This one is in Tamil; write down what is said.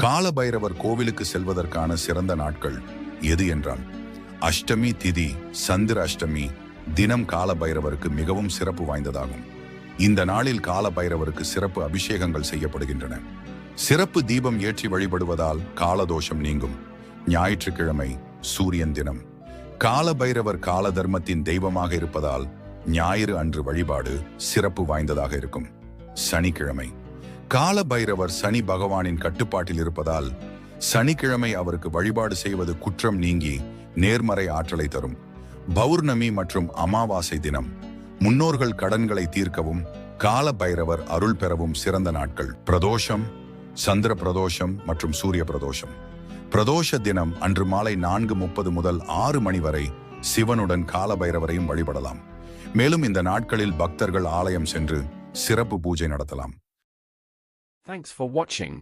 கால பைரவர் கோவிலுக்கு செல்வதற்கான சிறந்த நாட்கள் எது என்றால் அஷ்டமி திதி சந்திர அஷ்டமி தினம் கால பைரவருக்கு மிகவும் சிறப்பு வாய்ந்ததாகும். இந்த நாளில் கால பைரவருக்கு சிறப்பு அபிஷேகங்கள் செய்யப்படுகின்றன. சிறப்பு தீபம் ஏற்றி வழிபடுவதால் காலதோஷம் நீங்கும். ஞாயிற்றுக்கிழமை சூரியன் தினம். கால பைரவர் கால தர்மத்தின் தெய்வமாக இருப்பதால் ஞாயிறு அன்று வழிபாடு சிறப்பு வாய்ந்ததாக இருக்கும். சனிக்கிழமை கால பைரவர் சனி பகவானின் கட்டுப்பாட்டில் இருப்பதால் சனிக்கிழமை அவருக்கு வழிபாடு செய்வது குற்றம் நீங்கி நேர்மறை ஆற்றலை தரும். பௌர்ணமி மற்றும் அமாவாசை தினம். முன்னோர்கள் கடன்களை தீர்க்கவும் கால பைரவர் அருள் பெறவும் சிறந்த நாட்கள். பிரதோஷம், சந்திர பிரதோஷம் மற்றும் சூரிய பிரதோஷம். பிரதோஷ தினம் அன்று மாலை 4:30 முதல் 6 மணி வரை சிவனுடன் கால பைரவரையும் வழிபடலாம். மேலும் இந்த நாட்களில் பக்தர்கள் ஆலயம் சென்று சிறப்பு பூஜை நடத்தலாம். Thanks for watching.